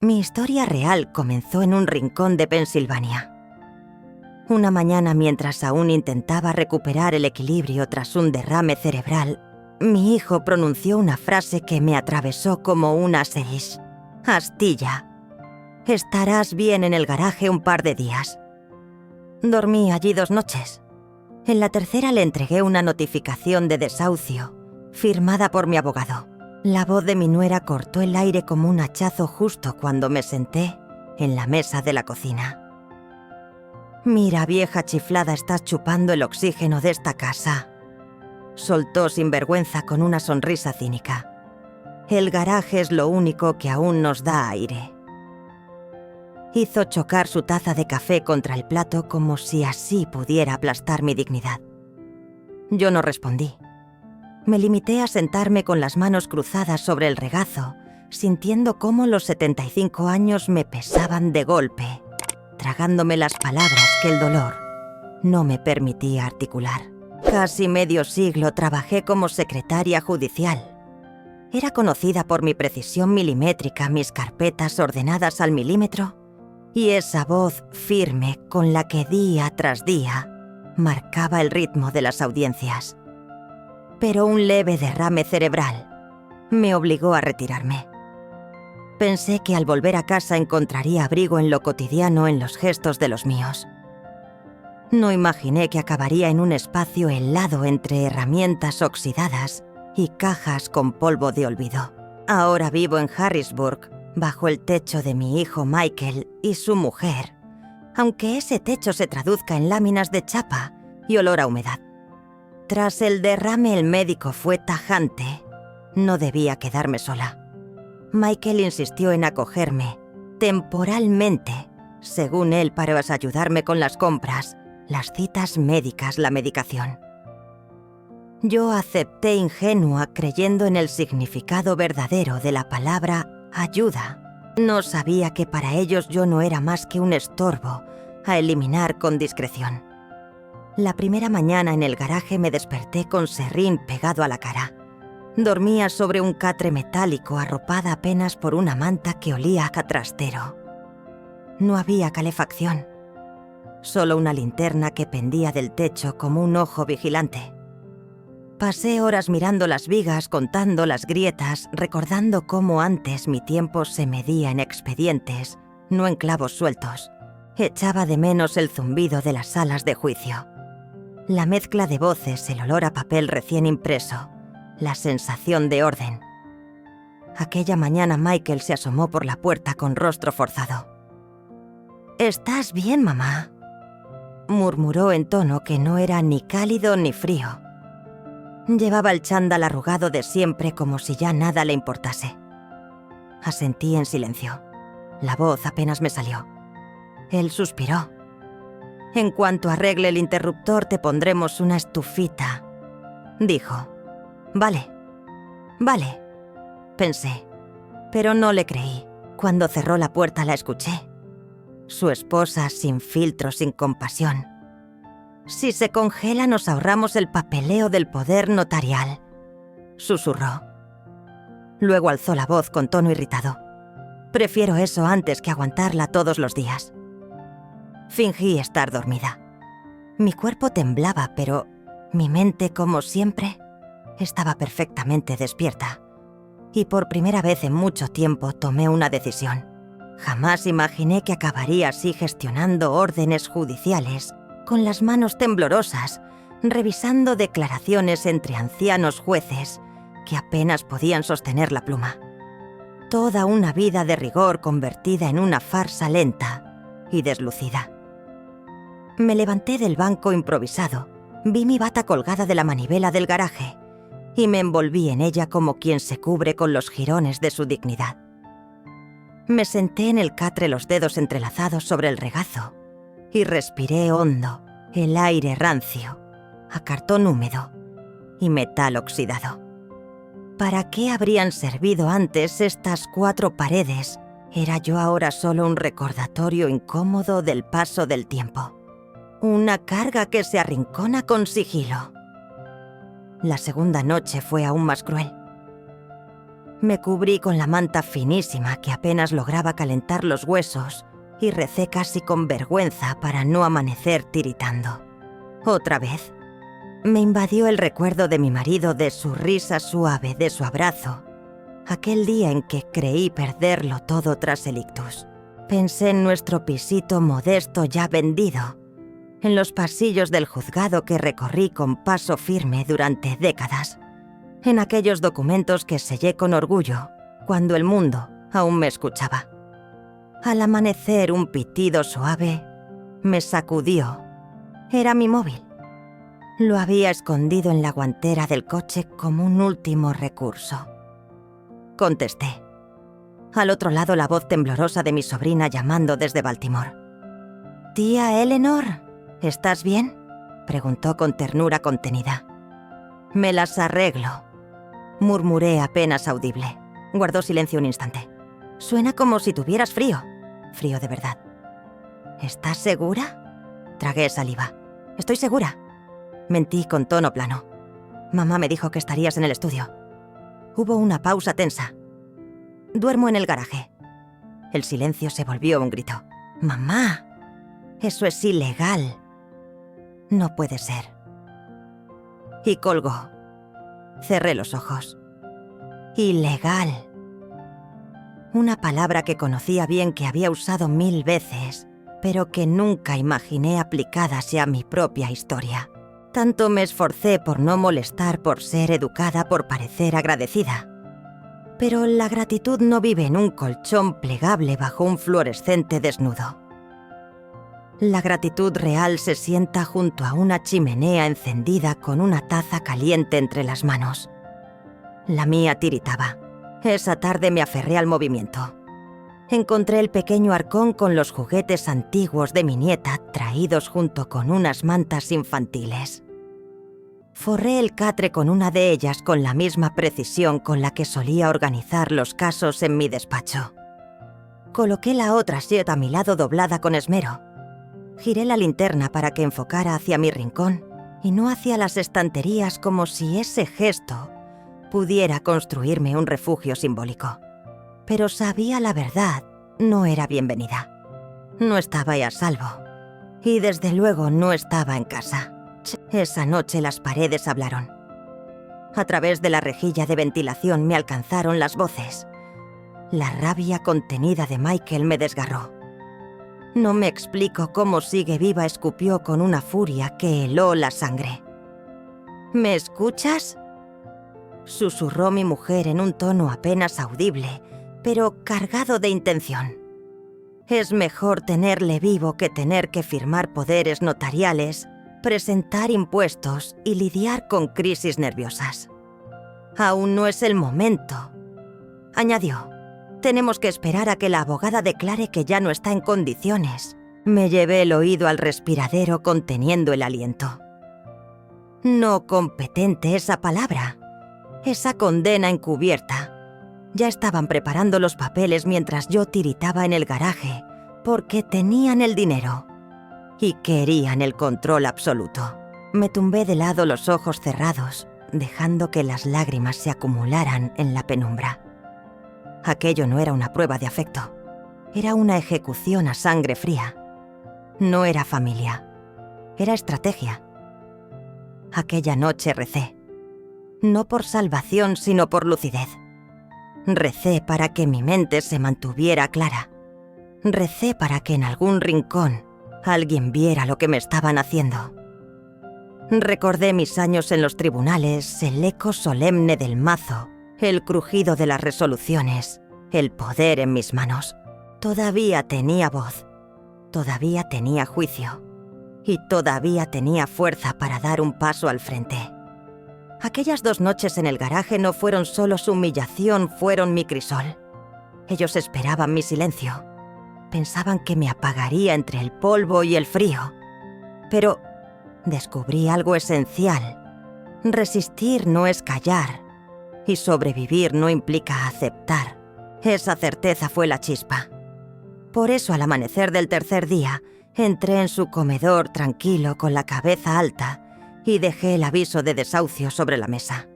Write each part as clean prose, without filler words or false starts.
Mi historia real comenzó en un rincón de Pensilvania. Una mañana, mientras aún intentaba recuperar el equilibrio tras un derrame cerebral, mi hijo pronunció una frase que me atravesó como una seis. Astilla. Estarás bien en el garaje un par de días. Dormí allí 2 noches. En la tercera le entregué una notificación de desahucio, firmada por mi abogado. La voz de mi nuera cortó el aire como un hachazo justo cuando me senté en la mesa de la cocina. «Mira, vieja chiflada, estás chupando el oxígeno de esta casa», soltó sin vergüenza con una sonrisa cínica. «El garaje es lo único que aún nos da aire». Hizo chocar su taza de café contra el plato como si así pudiera aplastar mi dignidad. Yo no respondí. Me limité a sentarme con las manos cruzadas sobre el regazo, sintiendo cómo los 75 años me pesaban de golpe, tragándome las palabras que el dolor no me permitía articular. Casi medio siglo trabajé como secretaria judicial. Era conocida por mi precisión milimétrica, mis carpetas ordenadas al milímetro y esa voz firme con la que día tras día marcaba el ritmo de las audiencias. Pero un leve derrame cerebral me obligó a retirarme. Pensé que al volver a casa encontraría abrigo en lo cotidiano, en los gestos de los míos. No imaginé que acabaría en un espacio helado entre herramientas oxidadas y cajas con polvo de olvido. Ahora vivo en Harrisburg, bajo el techo de mi hijo Michael y su mujer, aunque ese techo se traduzca en láminas de chapa y olor a humedad. Tras el derrame, el médico fue tajante. No debía quedarme sola. Michael insistió en acogerme, temporalmente, según él, para ayudarme con las compras, las citas médicas, la medicación. Yo acepté ingenua, creyendo en el significado verdadero de la palabra ayuda. No sabía que para ellos yo no era más que un estorbo a eliminar con discreción. La primera mañana en el garaje me desperté con serrín pegado a la cara. Dormía sobre un catre metálico, arropada apenas por una manta que olía a trastero. No había calefacción, solo una linterna que pendía del techo como un ojo vigilante. Pasé horas mirando las vigas, contando las grietas, recordando cómo antes mi tiempo se medía en expedientes, no en clavos sueltos. Echaba de menos el zumbido de las salas de juicio. La mezcla de voces, el olor a papel recién impreso, la sensación de orden. Aquella mañana Michael se asomó por la puerta con rostro forzado. «¿Estás bien, mamá?», murmuró en tono que no era ni cálido ni frío. Llevaba el chándal arrugado de siempre, como si ya nada le importase. Asentí en silencio. La voz apenas me salió. Él suspiró. «En cuanto arregle el interruptor te pondremos una estufita», dijo. «Vale, pensé, pero no le creí. Cuando cerró la puerta la escuché. Su esposa, sin filtro, sin compasión. «Si se congela nos ahorramos el papeleo del poder notarial», susurró. Luego alzó la voz con tono irritado. «Prefiero eso antes que aguantarla todos los días». Fingí estar dormida. Mi cuerpo temblaba, pero mi mente, como siempre, estaba perfectamente despierta. Y por primera vez en mucho tiempo tomé una decisión. Jamás imaginé que acabaría así, gestionando órdenes judiciales, con las manos temblorosas, revisando declaraciones entre ancianos jueces que apenas podían sostener la pluma. Toda una vida de rigor convertida en una farsa lenta y deslucida. Me levanté del banco improvisado, vi mi bata colgada de la manivela del garaje y me envolví en ella como quien se cubre con los jirones de su dignidad. Me senté en el catre, los dedos entrelazados sobre el regazo, y respiré hondo el aire rancio, a cartón húmedo y metal oxidado. ¿Para qué habrían servido antes estas 4 paredes? Era yo ahora solo un recordatorio incómodo del paso del tiempo. Una carga que se arrincona con sigilo. La segunda noche fue aún más cruel. Me cubrí con la manta finísima que apenas lograba calentar los huesos y recé casi con vergüenza para no amanecer tiritando. Otra vez, me invadió el recuerdo de mi marido, de su risa suave, de su abrazo. Aquel día en que creí perderlo todo tras el ictus. Pensé en nuestro pisito modesto ya vendido, en los pasillos del juzgado que recorrí con paso firme durante décadas, en aquellos documentos que sellé con orgullo cuando el mundo aún me escuchaba. Al amanecer, un pitido suave me sacudió. Era mi móvil. Lo había escondido en la guantera del coche como un último recurso. Contesté. Al otro lado, la voz temblorosa de mi sobrina llamando desde Baltimore. «Tía Eleanor, ¿estás bien?», preguntó con ternura contenida. «Me las arreglo», murmuré apenas audible. Guardó silencio un instante. «Suena como si tuvieras frío». Frío de verdad. «¿Estás segura?», tragué saliva. «Estoy segura». Mentí con tono plano. «Mamá me dijo que estarías en el estudio». Hubo una pausa tensa. «Duermo en el garaje». El silencio se volvió un grito. «¡Mamá! Eso es ilegal». «No puede ser». Y colgó. Cerré los ojos. «Ilegal». Una palabra que conocía bien, que había usado 1000 veces, pero que nunca imaginé aplicada hacia mi propia historia. Tanto me esforcé por no molestar, por ser educada, por parecer agradecida. Pero la gratitud no vive en un colchón plegable bajo un fluorescente desnudo. La gratitud real se sienta junto a una chimenea encendida con una taza caliente entre las manos. La mía tiritaba. Esa tarde me aferré al movimiento. Encontré el pequeño arcón con los juguetes antiguos de mi nieta traídos junto con unas mantas infantiles. Forré el catre con una de ellas con la misma precisión con la que solía organizar los casos en mi despacho. Coloqué la otra siete a mi lado doblada con esmero. Giré la linterna para que enfocara hacia mi rincón y no hacia las estanterías, como si ese gesto pudiera construirme un refugio simbólico. Pero sabía la verdad, no era bienvenida. No estaba a salvo. Y desde luego no estaba en casa. Esa noche las paredes hablaron. A través de la rejilla de ventilación me alcanzaron las voces. La rabia contenida de Michael me desgarró. «No me explico cómo sigue viva», escupió con una furia que heló la sangre. «¿Me escuchas?», susurró mi mujer en un tono apenas audible, pero cargado de intención. «Es mejor tenerle vivo que tener que firmar poderes notariales, presentar impuestos y lidiar con crisis nerviosas. Aún no es el momento», añadió. «Tenemos que esperar a que la abogada declare que ya no está en condiciones». Me llevé el oído al respiradero conteniendo el aliento. No competente, esa palabra. Esa condena encubierta. Ya estaban preparando los papeles mientras yo tiritaba en el garaje, porque tenían el dinero y querían el control absoluto. Me tumbé de lado, los ojos cerrados, dejando que las lágrimas se acumularan en la penumbra. Aquello no era una prueba de afecto. Era una ejecución a sangre fría. No era familia. Era estrategia. Aquella noche recé. No por salvación, sino por lucidez. Recé para que mi mente se mantuviera clara. Recé para que en algún rincón alguien viera lo que me estaban haciendo. Recordé mis años en los tribunales, el eco solemne del mazo, el crujido de las resoluciones, el poder en mis manos. Todavía tenía voz, todavía tenía juicio y todavía tenía fuerza para dar un paso al frente. Aquellas 2 noches en el garaje no fueron solo su humillación, fueron mi crisol. Ellos esperaban mi silencio. Pensaban que me apagaría entre el polvo y el frío. Pero descubrí algo esencial. Resistir no es callar, y sobrevivir no implica aceptar. Esa certeza fue la chispa. Por eso, al amanecer del tercer día, entré en su comedor tranquilo con la cabeza alta y dejé el aviso de desahucio sobre la mesa.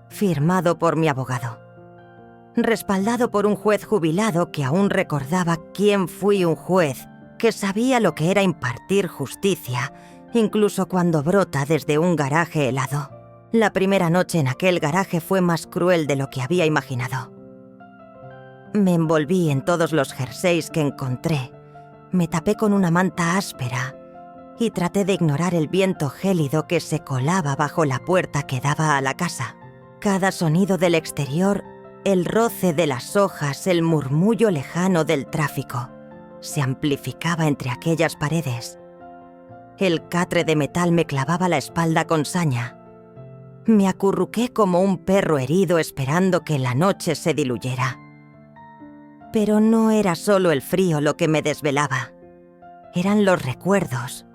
Firmado por mi abogado. respaldado por un juez jubilado que aún recordaba quién fui, un juez que sabía lo que era impartir justicia, incluso cuando brota desde un garaje helado. La primera noche en aquel garaje fue más cruel de lo que había imaginado. Me envolví en todos los jerseys que encontré, me tapé con una manta áspera y traté de ignorar el viento gélido que se colaba bajo la puerta que daba a la casa. Cada sonido del exterior, el roce de las hojas, el murmullo lejano del tráfico, se amplificaba entre aquellas paredes. El catre de metal me clavaba la espalda con saña. Me acurruqué como un perro herido esperando que la noche se diluyera. Pero no era solo el frío lo que me desvelaba. Eran los recuerdos.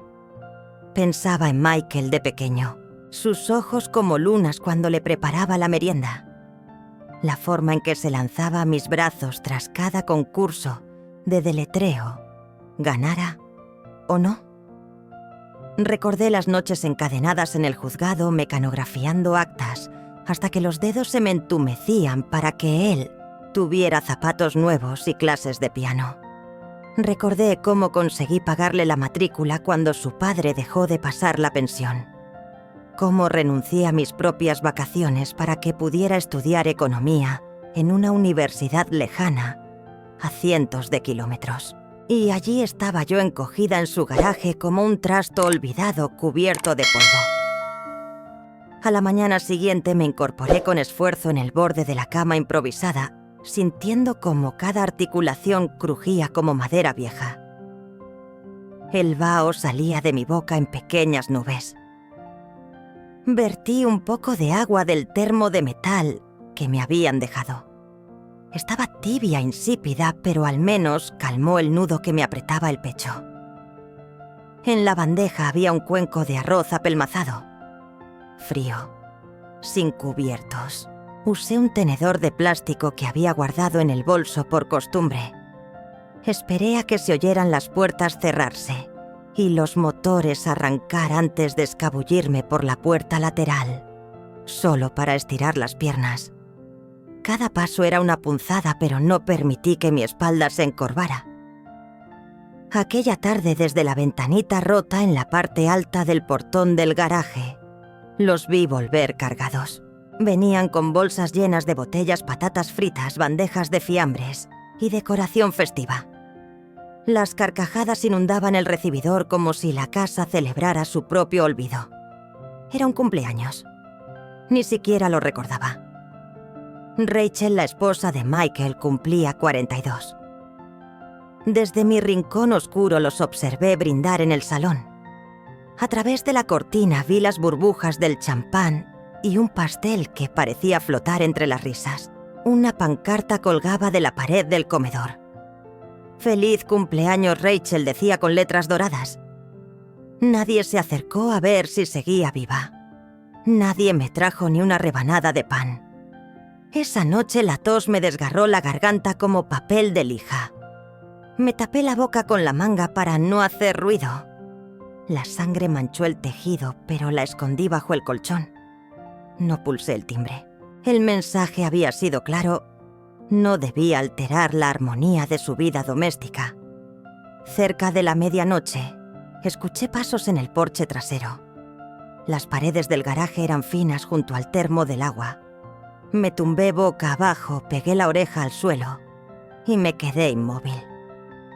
Pensaba en Michael de pequeño, sus ojos como lunas cuando le preparaba la merienda, la forma en que se lanzaba a mis brazos tras cada concurso de deletreo, ganara o no. Recordé las noches encadenadas en el juzgado mecanografiando actas hasta que los dedos se me entumecían para que él tuviera zapatos nuevos y clases de piano. Recordé cómo conseguí pagarle la matrícula cuando su padre dejó de pasar la pensión. Cómo renuncié a mis propias vacaciones para que pudiera estudiar economía en una universidad lejana, a cientos de kilómetros. Y allí estaba yo encogida en su garaje como un trasto olvidado cubierto de polvo. A la mañana siguiente me incorporé con esfuerzo en el borde de la cama improvisada, sintiendo como cada articulación crujía como madera vieja. El vaho salía de mi boca en pequeñas nubes. Vertí un poco de agua del termo de metal que me habían dejado. Estaba tibia, insípida, pero al menos calmó el nudo que me apretaba el pecho. En la bandeja había un cuenco de arroz apelmazado. Frío, sin cubiertos. Usé un tenedor de plástico que había guardado en el bolso por costumbre. Esperé a que se oyeran las puertas cerrarse y los motores arrancar antes de escabullirme por la puerta lateral, solo para estirar las piernas. Cada paso era una punzada, pero no permití que mi espalda se encorvara. Aquella tarde, desde la ventanita rota en la parte alta del portón del garaje, los vi volver cargados. Venían con bolsas llenas de botellas, patatas fritas, bandejas de fiambres y decoración festiva. Las carcajadas inundaban el recibidor como si la casa celebrara su propio olvido. Era un cumpleaños. Ni siquiera lo recordaba. Rachel, la esposa de Michael, cumplía 42. Desde mi rincón oscuro los observé brindar en el salón. A través de la cortina vi las burbujas del champán y un pastel que parecía flotar entre las risas. Una pancarta colgaba de la pared del comedor. «Feliz cumpleaños, Rachel», decía con letras doradas. Nadie se acercó a ver si seguía viva. Nadie me trajo ni una rebanada de pan. Esa noche la tos me desgarró la garganta como papel de lija. Me tapé la boca con la manga para no hacer ruido. La sangre manchó el tejido, pero la escondí bajo el colchón. No pulsé el timbre. El mensaje había sido claro. No debía alterar la armonía de su vida doméstica. Cerca de la medianoche, escuché pasos en el porche trasero. Las paredes del garaje eran finas junto al termo del agua. Me tumbé boca abajo, pegué la oreja al suelo y me quedé inmóvil.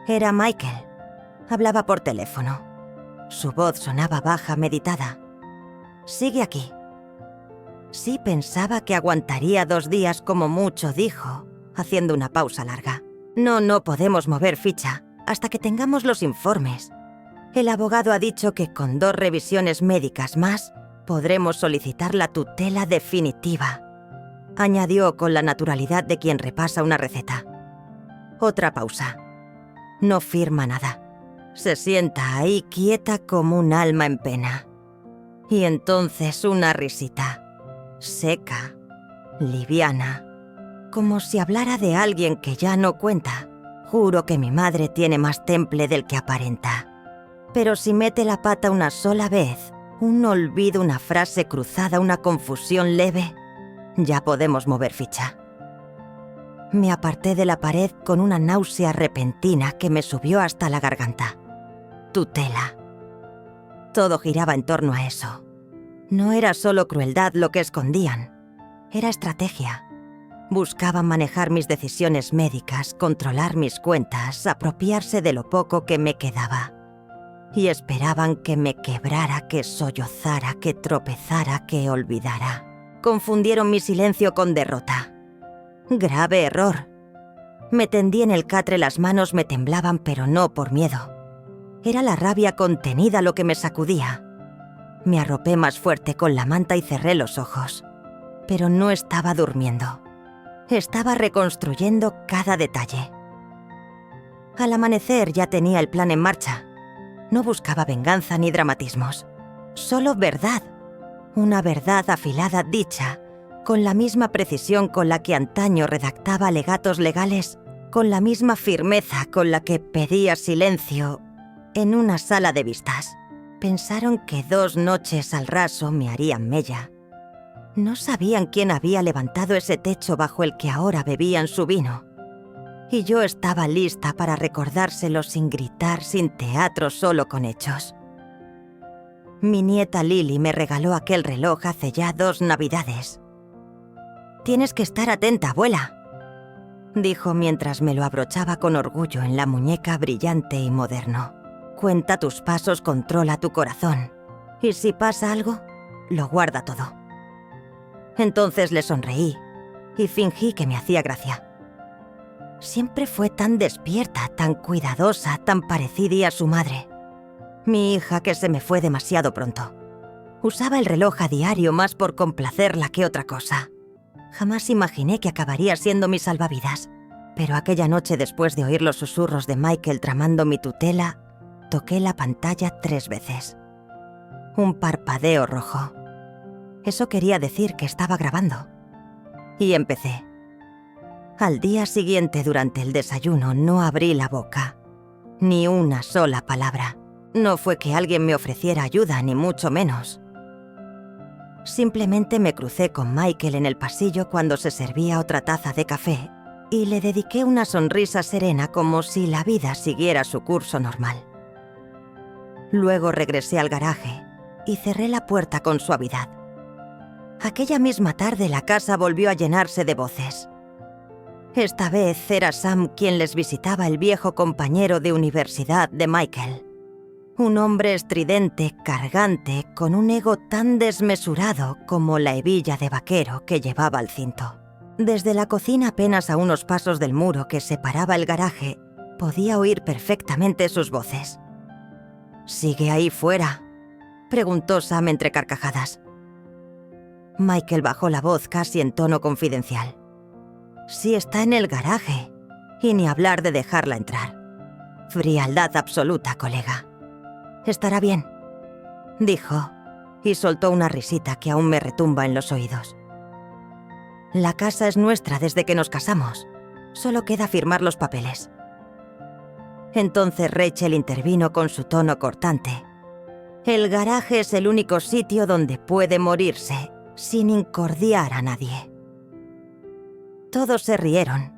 Era Michael. Hablaba por teléfono. Su voz sonaba baja, meditada. «Sigue aquí». Sí pensaba que aguantaría 2 días como mucho, dijo, haciendo una pausa larga. No podemos mover ficha hasta que tengamos los informes. El abogado ha dicho que con 2 revisiones médicas más podremos solicitar la tutela definitiva, añadió con la naturalidad de quien repasa una receta. Otra pausa. No firma nada. Se sienta ahí quieta como un alma en pena. Y entonces una risita. Seca, liviana, como si hablara de alguien que ya no cuenta. Juro que mi madre tiene más temple del que aparenta. Pero si mete la pata una sola vez, un olvido, una frase cruzada, una confusión leve, ya podemos mover ficha. Me aparté de la pared con una náusea repentina que me subió hasta la garganta. Tutela. Todo giraba en torno a eso. No era solo crueldad lo que escondían, era estrategia. Buscaban manejar mis decisiones médicas, controlar mis cuentas, apropiarse de lo poco que me quedaba. Y esperaban que me quebrara, que sollozara, que tropezara, que olvidara. Confundieron mi silencio con derrota. Grave error. Me tendí en el catre, las manos me temblaban, pero no por miedo. Era la rabia contenida lo que me sacudía. Me arropé más fuerte con la manta y cerré los ojos. Pero no estaba durmiendo. Estaba reconstruyendo cada detalle. Al amanecer ya tenía el plan en marcha. No buscaba venganza ni dramatismos. Solo verdad. Una verdad afilada, dicha, con la misma precisión con la que antaño redactaba alegatos legales, con la misma firmeza con la que pedía silencio en una sala de vistas. Pensaron que 2 noches al raso me harían mella. No sabían quién había levantado ese techo bajo el que ahora bebían su vino. Y yo estaba lista para recordárselo sin gritar, sin teatro, solo con hechos. Mi nieta Lily me regaló aquel reloj hace ya 2 navidades. «Tienes que estar atenta, abuela», dijo mientras me lo abrochaba con orgullo en la muñeca brillante y moderno. «Cuenta tus pasos, controla tu corazón. Y si pasa algo, lo guarda todo». Entonces le sonreí y fingí que me hacía gracia. Siempre fue tan despierta, tan cuidadosa, tan parecida a su madre. Mi hija que se me fue demasiado pronto. Usaba el reloj a diario más por complacerla que otra cosa. Jamás imaginé que acabaría siendo mi salvavidas. Pero aquella noche, después de oír los susurros de Michael tramando mi tutela, toqué la pantalla 3 veces. Un parpadeo rojo. Eso quería decir que estaba grabando. Y empecé. Al día siguiente, durante el desayuno, no abrí la boca. Ni una sola palabra. No fue que alguien me ofreciera ayuda, ni mucho menos. Simplemente me crucé con Michael en el pasillo cuando se servía otra taza de café y le dediqué una sonrisa serena como si la vida siguiera su curso normal. Luego regresé al garaje y cerré la puerta con suavidad. Aquella misma tarde la casa volvió a llenarse de voces. Esta vez era Sam quien les visitaba, el viejo compañero de universidad de Michael. Un hombre estridente, cargante, con un ego tan desmesurado como la hebilla de vaquero que llevaba al cinto. Desde la cocina, apenas a unos pasos del muro que separaba el garaje, podía oír perfectamente sus voces. «¿Sigue ahí fuera?», preguntó Sam entre carcajadas. Michael bajó la voz casi en tono confidencial. «Sí, está en el garaje. Y ni hablar de dejarla entrar. Frialdad absoluta, colega. Estará bien», dijo, y soltó una risita que aún me retumba en los oídos. «La casa es nuestra desde que nos casamos. Solo queda firmar los papeles». Entonces Rachel intervino con su tono cortante. «El garaje es el único sitio donde puede morirse sin incordiar a nadie». Todos se rieron.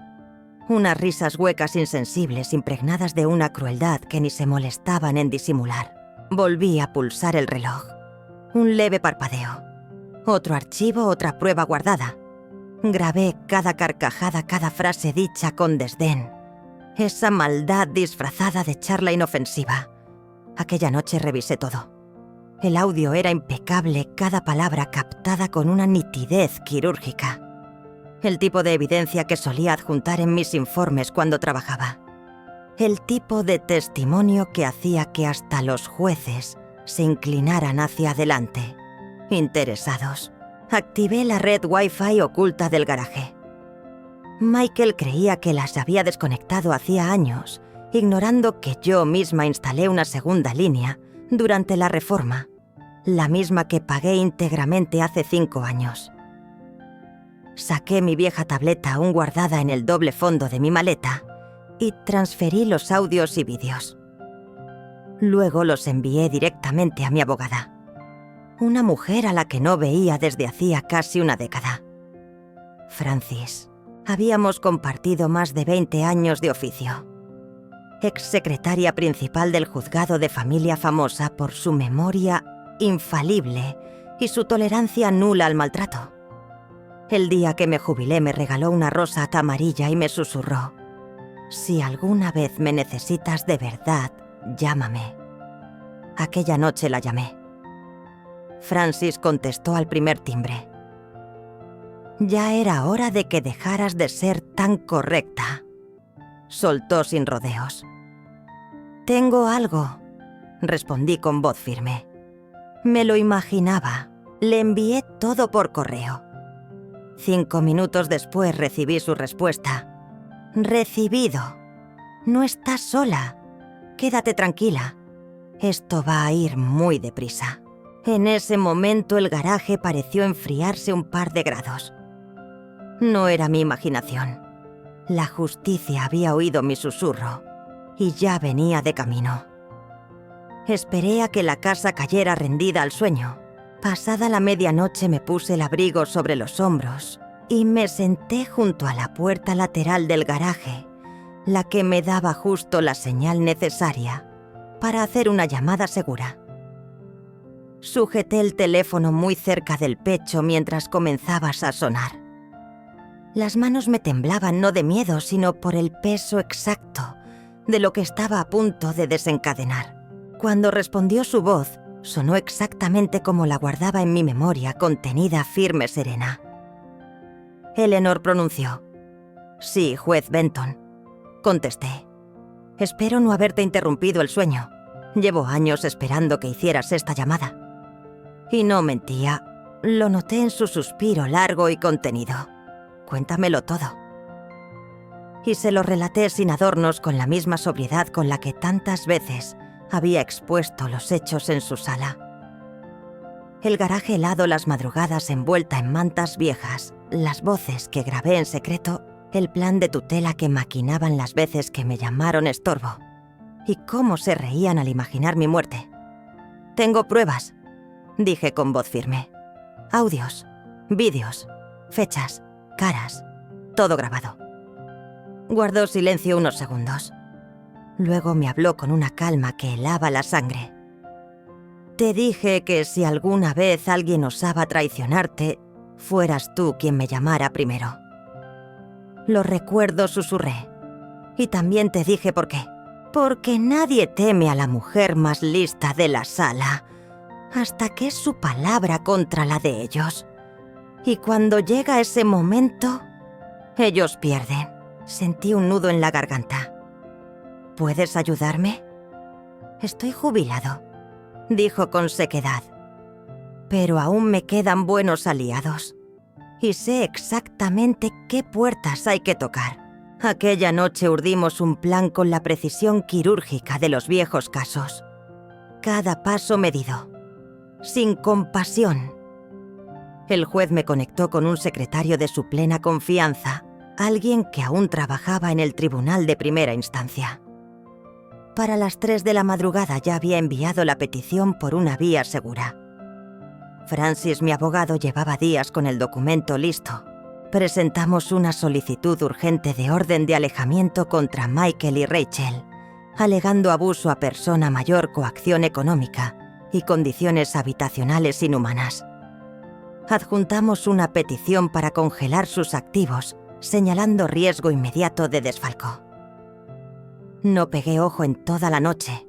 Unas risas huecas, insensibles, impregnadas de una crueldad que ni se molestaban en disimular. Volví a pulsar el reloj. Un leve parpadeo. Otro archivo, otra prueba guardada. Grabé cada carcajada, cada frase dicha con desdén. Esa maldad disfrazada de charla inofensiva. Aquella noche revisé todo. El audio era impecable, cada palabra captada con una nitidez quirúrgica. El tipo de evidencia que solía adjuntar en mis informes cuando trabajaba. El tipo de testimonio que hacía que hasta los jueces se inclinaran hacia adelante, interesados. Activé la red Wi-Fi oculta del garaje. Michael creía que las había desconectado hacía años, ignorando que yo misma instalé una segunda línea durante la reforma, la misma que pagué íntegramente hace 5 años. Saqué mi vieja tableta aún guardada en el doble fondo de mi maleta y transferí los audios y vídeos. Luego los envié directamente a mi abogada, una mujer a la que no veía desde hacía casi una década. Francis, Habíamos compartido más de 20 años de oficio. Exsecretaria principal del juzgado de familia famosa por su memoria infalible y su tolerancia nula al maltrato. El día que me jubilé me regaló una rosa amarilla y me susurró: «Si alguna vez me necesitas de verdad, llámame». Aquella noche la llamé. Francis contestó al primer timbre. «Ya era hora de que dejaras de ser tan correcta», soltó sin rodeos. «Tengo algo», respondí con voz firme. «Me lo imaginaba. Le envié todo por correo». 5 minutos después recibí su respuesta. «Recibido. No estás sola. Quédate tranquila. Esto va a ir muy deprisa». En ese momento el garaje pareció enfriarse un par de grados. No era mi imaginación. La justicia había oído mi susurro y ya venía de camino. Esperé a que la casa cayera rendida al sueño. Pasada la medianoche me puse el abrigo sobre los hombros y me senté junto a la puerta lateral del garaje, la que me daba justo la señal necesaria para hacer una llamada segura. Sujeté el teléfono muy cerca del pecho mientras comenzabas a sonar. Las manos me temblaban no de miedo, sino por el peso exacto de lo que estaba a punto de desencadenar. Cuando respondió su voz, sonó exactamente como la guardaba en mi memoria, contenida, firme, serena. Eleanor pronunció: «Sí, juez Benton». Contesté: «Espero no haberte interrumpido el sueño. Llevo años esperando que hicieras esta llamada». Y no mentía. Lo noté en su suspiro largo y contenido. «Cuéntamelo todo». Y se lo relaté sin adornos, con la misma sobriedad con la que tantas veces había expuesto los hechos en su sala. El garaje helado, las madrugadas envuelta en mantas viejas, las voces que grabé en secreto, el plan de tutela que maquinaban las veces que me llamaron estorbo, y cómo se reían al imaginar mi muerte. «Tengo pruebas», dije con voz firme. «Audios, vídeos, fechas, caras, todo grabado». Guardó silencio unos segundos. Luego me habló con una calma que helaba la sangre. «Te dije que si alguna vez alguien osaba traicionarte, fueras tú quien me llamara primero». «Lo recuerdo», susurré. «Y también te dije por qué. Porque nadie teme a la mujer más lista de la sala, hasta que es su palabra contra la de ellos. Y cuando llega ese momento, ellos pierden». Sentí un nudo en la garganta. «¿Puedes ayudarme?» «Estoy jubilado», dijo con sequedad. «Pero aún me quedan buenos aliados. Y sé exactamente qué puertas hay que tocar». Aquella noche urdimos un plan con la precisión quirúrgica de los viejos casos. Cada paso medido, sin compasión. El juez me conectó con un secretario de su plena confianza, alguien que aún trabajaba en el tribunal de primera instancia. Para las 3 de la madrugada ya había enviado la petición por una vía segura. Francis, mi abogado, llevaba días con el documento listo. Presentamos una solicitud urgente de orden de alejamiento contra Michael y Rachel, alegando abuso a persona mayor, coacción económica y condiciones habitacionales inhumanas. Adjuntamos una petición para congelar sus activos, señalando riesgo inmediato de desfalco. No pegué ojo en toda la noche.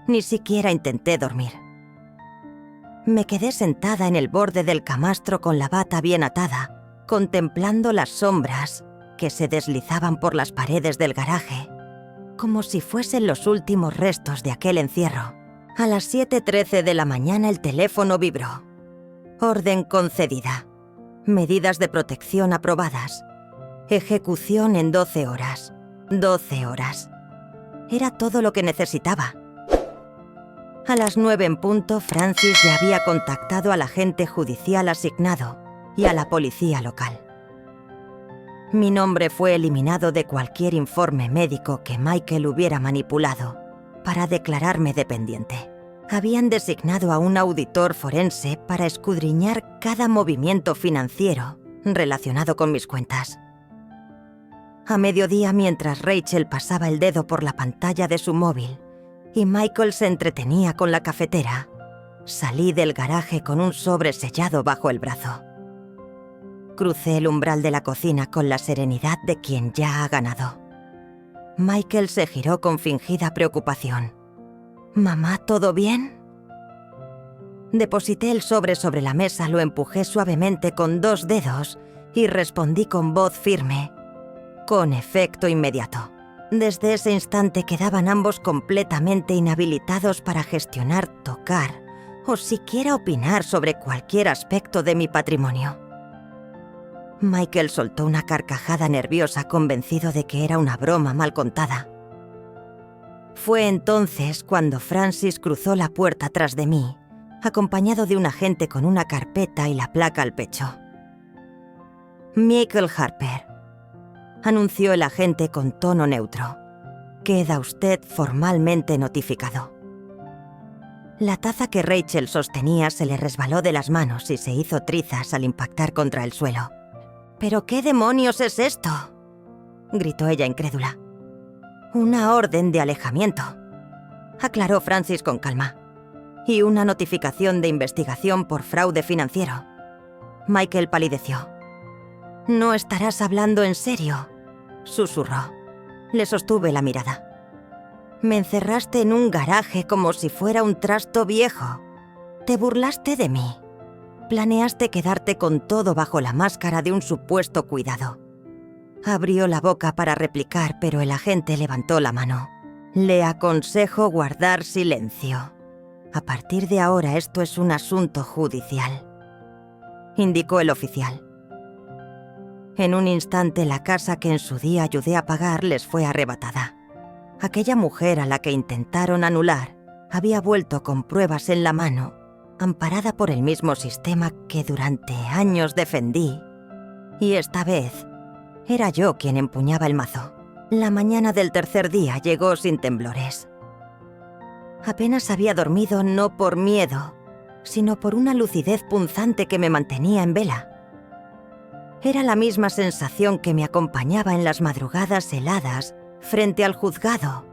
Ni siquiera intenté dormir. Me quedé sentada en el borde del camastro con la bata bien atada, contemplando las sombras que se deslizaban por las paredes del garaje, como si fuesen los últimos restos de aquel encierro. A las 7:13 de la mañana el teléfono vibró. Orden concedida. Medidas de protección aprobadas. Ejecución en 12 horas. 12 horas. Era todo lo que necesitaba. A las 9 en punto, Francis ya había contactado al agente judicial asignado y a la policía local. Mi nombre fue eliminado de cualquier informe médico que Michael hubiera manipulado para declararme dependiente. Habían designado a un auditor forense para escudriñar cada movimiento financiero relacionado con mis cuentas. A mediodía, mientras Rachel pasaba el dedo por la pantalla de su móvil y Michael se entretenía con la cafetera, salí del garaje con un sobre sellado bajo el brazo. Crucé el umbral de la cocina con la serenidad de quien ya ha ganado. Michael se giró con fingida preocupación. «¿Mamá, todo bien?» Deposité el sobre la mesa, lo empujé suavemente con 2 dedos y respondí con voz firme, con efecto inmediato. Desde ese instante quedaban ambos completamente inhabilitados para gestionar, tocar o siquiera opinar sobre cualquier aspecto de mi patrimonio. Michael soltó una carcajada nerviosa, convencido de que era una broma mal contada. Fue entonces cuando Francis cruzó la puerta tras de mí, acompañado de un agente con una carpeta y la placa al pecho. «Michael Harper», anunció el agente con tono neutro. «Queda usted formalmente notificado». La taza que Rachel sostenía se le resbaló de las manos y se hizo trizas al impactar contra el suelo. «¿Pero qué demonios es esto?», gritó ella incrédula. «Una orden de alejamiento», aclaró Francis con calma. «Y una notificación de investigación por fraude financiero». Michael palideció. «¿No estarás hablando en serio?», susurró. Le sostuve la mirada. «Me encerraste en un garaje como si fuera un trasto viejo. Te burlaste de mí. Planeaste quedarte con todo bajo la máscara de un supuesto cuidado». Abrió la boca para replicar, pero el agente levantó la mano. «Le aconsejo guardar silencio. A partir de ahora esto es un asunto judicial», indicó el oficial. En un instante la casa que en su día ayudé a pagar les fue arrebatada. Aquella mujer a la que intentaron anular había vuelto con pruebas en la mano, amparada por el mismo sistema que durante años defendí. Y esta vez era yo quien empuñaba el mazo. La mañana del tercer día llegó sin temblores. Apenas había dormido, no por miedo, sino por una lucidez punzante que me mantenía en vela. Era la misma sensación que me acompañaba en las madrugadas heladas frente al juzgado,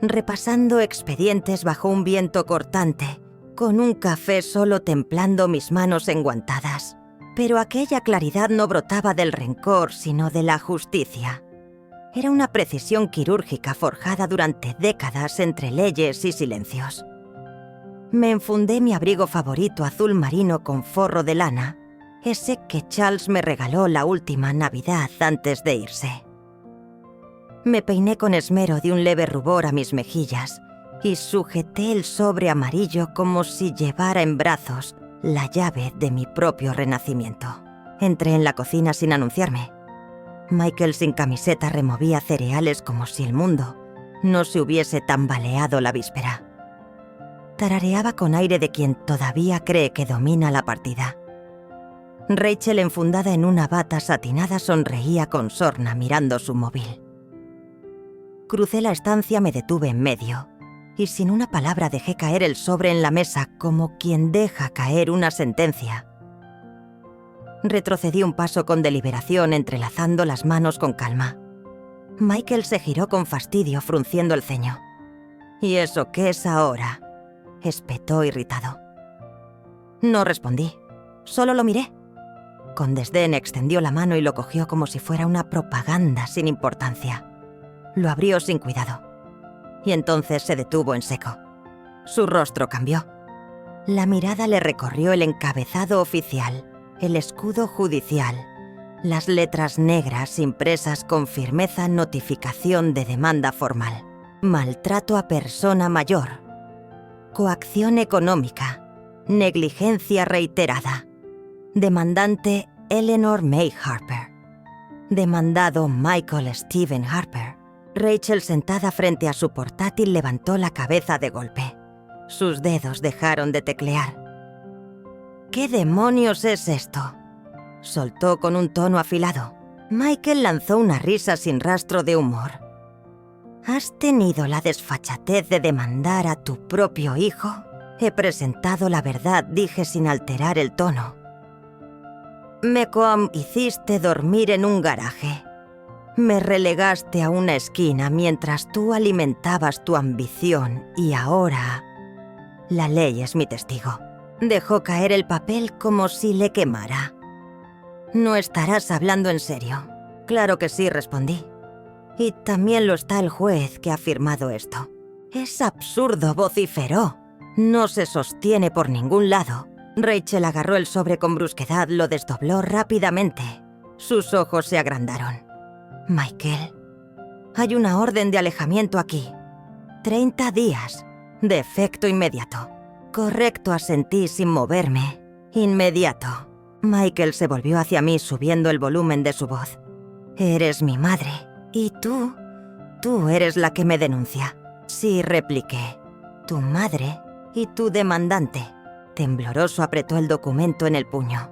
repasando expedientes bajo un viento cortante, con un café solo templando mis manos enguantadas. Pero aquella claridad no brotaba del rencor, sino de la justicia. Era una precisión quirúrgica forjada durante décadas entre leyes y silencios. Me enfundé mi abrigo favorito azul marino con forro de lana, ese que Charles me regaló la última Navidad antes de irse. Me peiné con esmero de un leve rubor a mis mejillas y sujeté el sobre amarillo como si llevara en brazos la llave de mi propio renacimiento. Entré en la cocina sin anunciarme. Michael sin camiseta removía cereales como si el mundo no se hubiese tambaleado la víspera. Tarareaba con aire de quien todavía cree que domina la partida. Rachel, enfundada en una bata satinada, sonreía con sorna mirando su móvil. Crucé la estancia, me detuve en medio y sin una palabra dejé caer el sobre en la mesa como quien deja caer una sentencia. Retrocedí un paso con deliberación, entrelazando las manos con calma. Michael se giró con fastidio, frunciendo el ceño. «¿Y eso qué es ahora?», espetó irritado. No respondí, solo lo miré. Con desdén extendió la mano y lo cogió como si fuera una propaganda sin importancia. Lo abrió sin cuidado. Y entonces se detuvo en seco. Su rostro cambió. La mirada le recorrió el encabezado oficial, el escudo judicial, las letras negras impresas con firmeza: notificación de demanda formal, maltrato a persona mayor, coacción económica, negligencia reiterada. Demandante Eleanor May Harper. Demandado Michael Stephen Harper. Rachel, sentada frente a su portátil, levantó la cabeza de golpe. Sus dedos dejaron de teclear. «¿Qué demonios es esto?», soltó con un tono afilado. Michael lanzó una risa sin rastro de humor. «¿Has tenido la desfachatez de demandar a tu propio hijo?». «He presentado la verdad», dije sin alterar el tono. «Me hiciste dormir en un garaje. Me relegaste a una esquina mientras tú alimentabas tu ambición y ahora... La ley es mi testigo. Dejó caer el papel como si le quemara. «¿No estarás hablando en serio?» «Claro que sí», respondí. «Y también lo está el juez que ha firmado esto». «Es absurdo», vociferó. «No se sostiene por ningún lado». Rachel agarró el sobre con brusquedad, lo desdobló rápidamente. Sus ojos se agrandaron. «Michael, hay una orden de alejamiento aquí. 30 días, de efecto inmediato». «Correcto», asentí sin moverme. «Inmediato». Michael se volvió hacia mí subiendo el volumen de su voz. «Eres mi madre. Y tú eres la que me denuncia». «Sí», repliqué. «Tu madre y tu demandante». Tembloroso apretó el documento en el puño.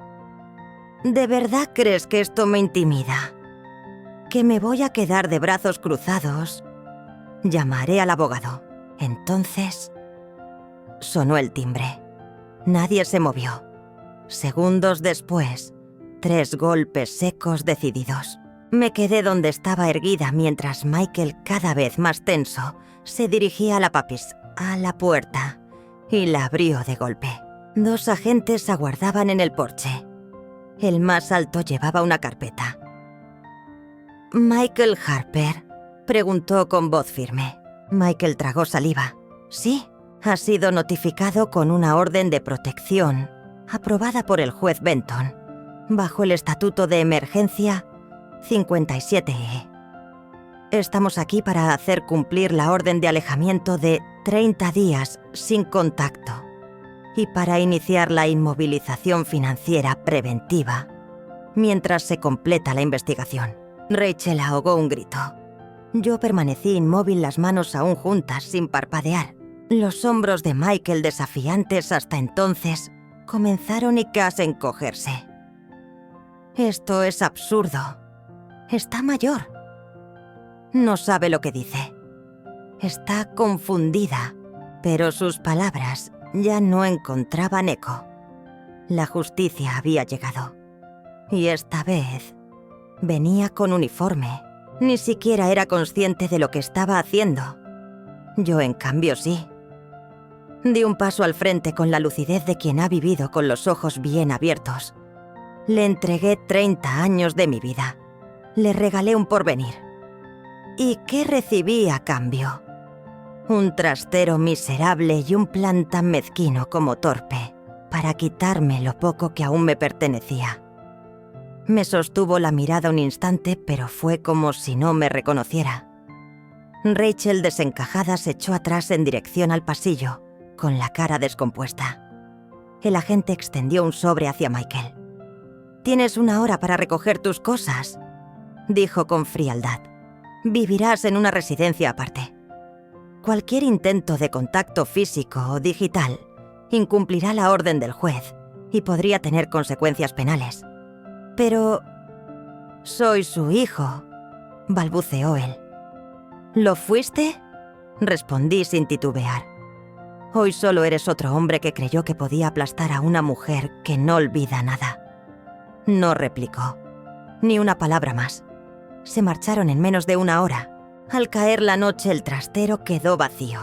«¿De verdad crees que esto me intimida? ¿Que me voy a quedar de brazos cruzados? Llamaré al abogado». Entonces... sonó el timbre. Nadie se movió. Segundos después, 3 golpes secos decididos. Me quedé donde estaba erguida mientras Michael, cada vez más tenso, se dirigía a la puerta, y la abrió de golpe. 2 agentes aguardaban en el porche. El más alto llevaba una carpeta. «¿Michael Harper?», preguntó con voz firme. Michael tragó saliva. «Sí, ha sido notificado con una orden de protección aprobada por el juez Benton, bajo el Estatuto de Emergencia 57E. Estamos aquí para hacer cumplir la orden de alejamiento de 30 días sin contacto y para iniciar la inmovilización financiera preventiva mientras se completa la investigación». Rachel ahogó un grito. Yo permanecí inmóvil, las manos aún juntas, sin parpadear. Los hombros de Michael, desafiantes hasta entonces, comenzaron y casi a encogerse. «Esto es absurdo. Está mayor. No sabe lo que dice. Está confundida». Pero sus palabras ya no encontraban eco. La justicia había llegado. Y esta vez venía con uniforme. Ni siquiera era consciente de lo que estaba haciendo. Yo, en cambio, sí. Di un paso al frente con la lucidez de quien ha vivido con los ojos bien abiertos. Le entregué 30 años de mi vida. Le regalé un porvenir. ¿Y qué recibí a cambio? Un trastero miserable y un plan tan mezquino como torpe, para quitarme lo poco que aún me pertenecía. Me sostuvo la mirada un instante, pero fue como si no me reconociera. Rachel, desencajada, se echó atrás en dirección al pasillo, con la cara descompuesta. El agente extendió un sobre hacia Michael. «Tienes 1 hora para recoger tus cosas», dijo con frialdad. «Vivirás en una residencia aparte. Cualquier intento de contacto físico o digital incumplirá la orden del juez y podría tener consecuencias penales. Pero... soy su hijo», balbuceó él. «¿Lo fuiste?», respondí sin titubear. «Hoy solo eres otro hombre que creyó que podía aplastar a una mujer que no olvida nada». No replicó, ni una palabra más. Se marcharon en menos de 1 hora. Al caer la noche, el trastero quedó vacío.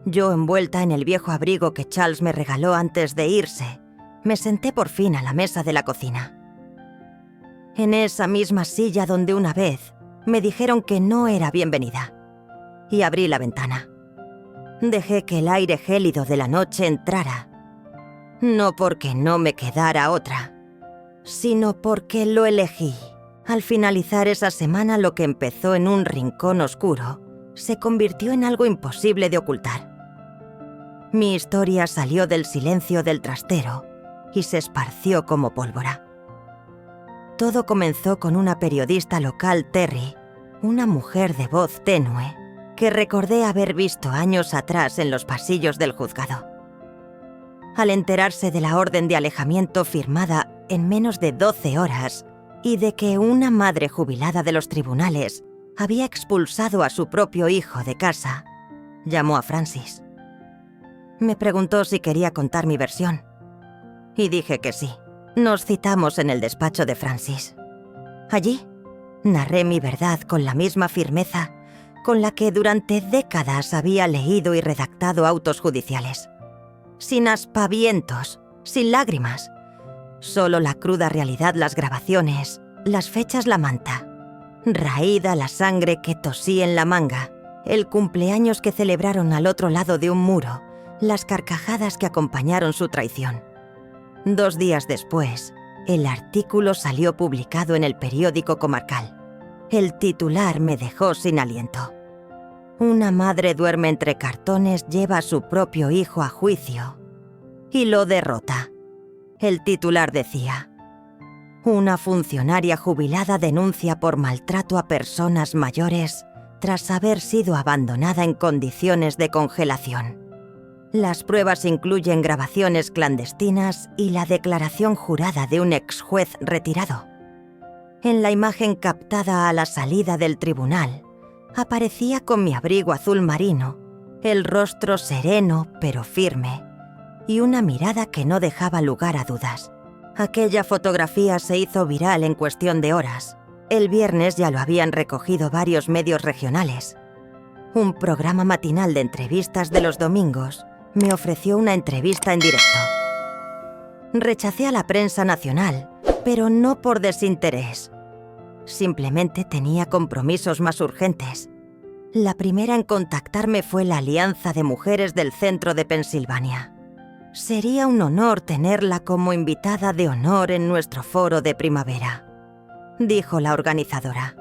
Yo, envuelta en el viejo abrigo que Charles me regaló antes de irse, me senté por fin a la mesa de la cocina. En esa misma silla donde una vez me dijeron que no era bienvenida. Y abrí la ventana. Dejé que el aire gélido de la noche entrara. No porque no me quedara otra, sino porque lo elegí. Al finalizar esa semana, lo que empezó en un rincón oscuro se convirtió en algo imposible de ocultar. Mi historia salió del silencio del trastero y se esparció como pólvora. Todo comenzó con una periodista local, Terry, una mujer de voz tenue, que recordé haber visto años atrás en los pasillos del juzgado. Al enterarse de la orden de alejamiento firmada en menos de 12 horas y de que una madre jubilada de los tribunales había expulsado a su propio hijo de casa, llamó a Francis. Me preguntó si quería contar mi versión, y dije que sí. Nos citamos en el despacho de Francis. Allí Narré mi verdad con la misma firmeza con la que durante décadas había leído y redactado autos judiciales. Sin aspavientos, sin lágrimas. Solo la cruda realidad, las grabaciones, las fechas, la manta. Raída la sangre que tosí en la manga, el cumpleaños que celebraron al otro lado de un muro, las carcajadas que acompañaron su traición. 2 días después, el artículo salió publicado en el periódico comarcal. El titular me dejó sin aliento. Una madre duerme entre cartones, lleva a su propio hijo a juicio y lo derrota. El titular decía: una funcionaria jubilada denuncia por maltrato a personas mayores tras haber sido abandonada en condiciones de congelación. Las pruebas incluyen grabaciones clandestinas y la declaración jurada de un exjuez retirado. En la imagen captada a la salida del tribunal, aparecía con mi abrigo azul marino, el rostro sereno pero firme, y una mirada que no dejaba lugar a dudas. Aquella fotografía se hizo viral en cuestión de horas. El viernes ya lo habían recogido varios medios regionales. Un programa matinal de entrevistas de los domingos me ofreció una entrevista en directo. Rechacé a la prensa nacional, pero no por desinterés. Simplemente tenía compromisos más urgentes. La primera en contactarme fue la Alianza de Mujeres del Centro de Pensilvania. Sería un honor tenerla como invitada de honor en nuestro foro de primavera, dijo la organizadora.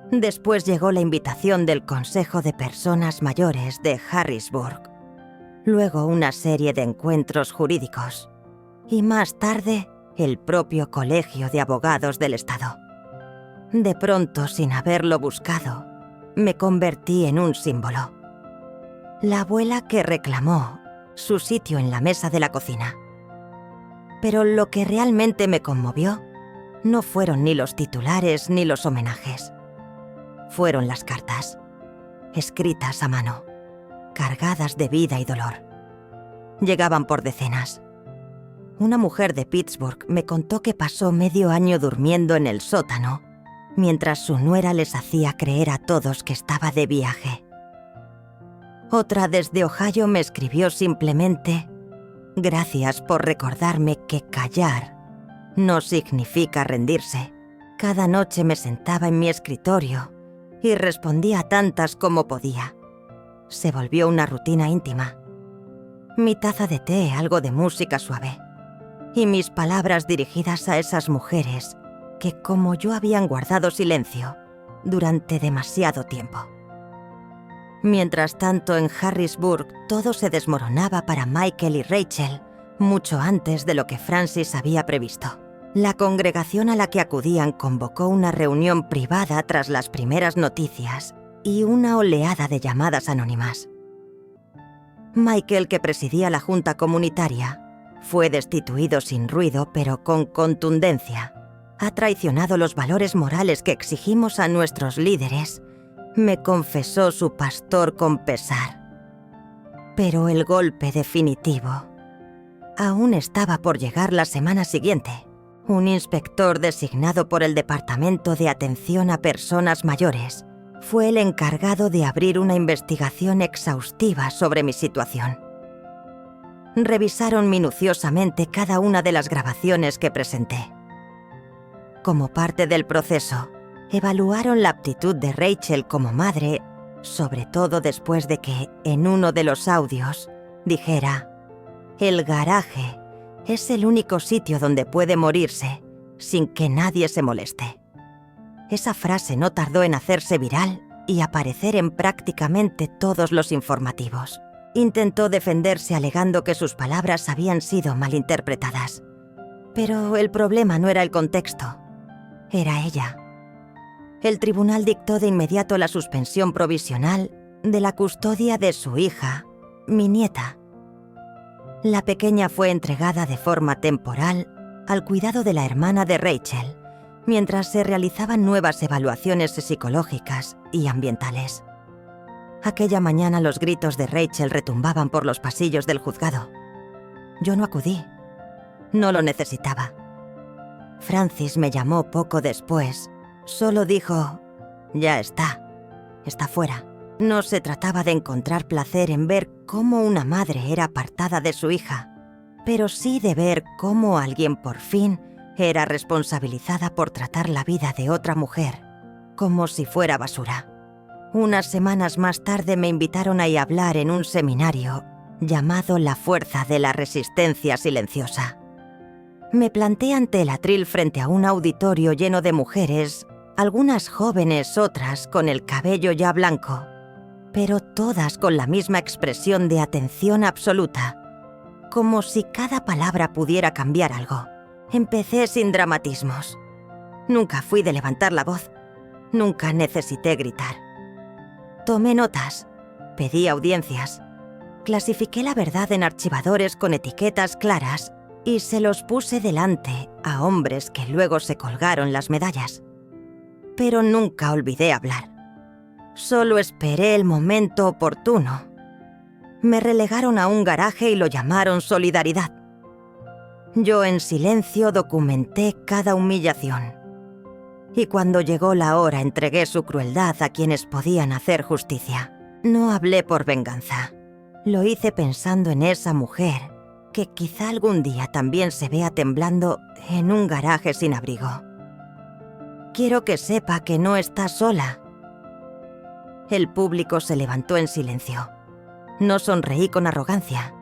Después llegó la invitación del Consejo de Personas Mayores de Harrisburg. Luego una serie de encuentros jurídicos. Y más tarde, el propio Colegio de Abogados del Estado. De pronto, sin haberlo buscado, me convertí en un símbolo. La abuela que reclamó su sitio en la mesa de la cocina. Pero lo que realmente me conmovió no fueron ni los titulares ni los homenajes. Fueron las cartas, escritas a mano, cargadas de vida y dolor. Llegaban por decenas. Una mujer de Pittsburgh me contó que pasó medio año durmiendo en el sótano, mientras su nuera les hacía creer a todos que estaba de viaje. Otra desde Ohio me escribió simplemente: gracias por recordarme que callar no significa rendirse. Cada noche me sentaba en mi escritorio y respondía a tantas como podía. Se volvió una rutina íntima. Mi taza de té, algo de música suave, y mis palabras dirigidas a esas mujeres que, como yo, habían guardado silencio durante demasiado tiempo. Mientras tanto, en Harrisburg todo se desmoronaba para Michael y Rachel mucho antes de lo que Francis había previsto. La congregación a la que acudían convocó una reunión privada tras las primeras noticias y una oleada de llamadas anónimas. Michael, que presidía la junta comunitaria, fue destituido sin ruido pero con contundencia. Ha traicionado los valores morales que exigimos a nuestros líderes, me confesó su pastor con pesar. Pero el golpe definitivo aún estaba por llegar la semana siguiente. Un inspector designado por el Departamento de Atención a Personas Mayores fue el encargado de abrir una investigación exhaustiva sobre mi situación. Revisaron minuciosamente cada una de las grabaciones que presenté. Como parte del proceso, evaluaron la aptitud de Rachel como madre, sobre todo después de que, en uno de los audios, dijera: «El garaje es el único sitio donde puede morirse sin que nadie se moleste». Esa frase no tardó en hacerse viral y aparecer en prácticamente todos los informativos. Intentó defenderse alegando que sus palabras habían sido malinterpretadas. Pero el problema no era el contexto, era ella. El tribunal dictó de inmediato la suspensión provisional de la custodia de su hija, mi nieta. La pequeña fue entregada de forma temporal al cuidado de la hermana de Rachel, mientras se realizaban nuevas evaluaciones psicológicas y ambientales. Aquella mañana los gritos de Rachel retumbaban por los pasillos del juzgado. Yo no acudí. No lo necesitaba. Francis me llamó poco después Solo dijo: «Ya está fuera». No se trataba de encontrar placer en ver cómo una madre era apartada de su hija, pero sí de ver cómo alguien por fin era responsabilizada por tratar la vida de otra mujer como si fuera basura. Unas semanas más tarde me invitaron a hablar en un seminario llamado La fuerza de la resistencia silenciosa. Me planté ante el atril frente a un auditorio lleno de mujeres, algunas jóvenes, otras con el cabello ya blanco, pero todas con la misma expresión de atención absoluta, como si cada palabra pudiera cambiar algo. Empecé sin dramatismos. Nunca fui de levantar la voz. Nunca necesité gritar. Tomé notas, pedí audiencias, clasifiqué la verdad en archivadores con etiquetas claras y se los puse delante a hombres que luego se colgaron las medallas. Pero nunca olvidé hablar. Solo esperé el momento oportuno. Me relegaron a un garaje y lo llamaron Solidaridad. Yo en silencio documenté cada humillación. Y cuando llegó la hora entregué su crueldad a quienes podían hacer justicia. No hablé por venganza. Lo hice pensando en esa mujer que quizá algún día también se vea temblando en un garaje sin abrigo. Quiero que sepa que no está sola. El público se levantó en silencio. No sonreí con arrogancia.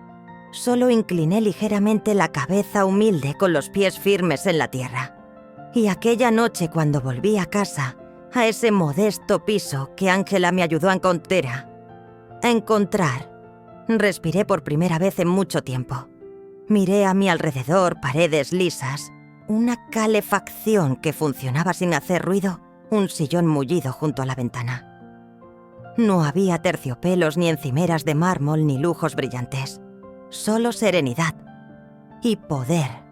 Solo incliné ligeramente la cabeza humilde con los pies firmes en la tierra. Y aquella noche cuando volví a casa, a ese modesto piso que Ángela me ayudó a encontrar, respiré por primera vez en mucho tiempo. Miré a mi alrededor paredes lisas, una calefacción que funcionaba sin hacer ruido, un sillón mullido junto a la ventana. No había terciopelos ni encimeras de mármol ni lujos brillantes. Solo serenidad y poder.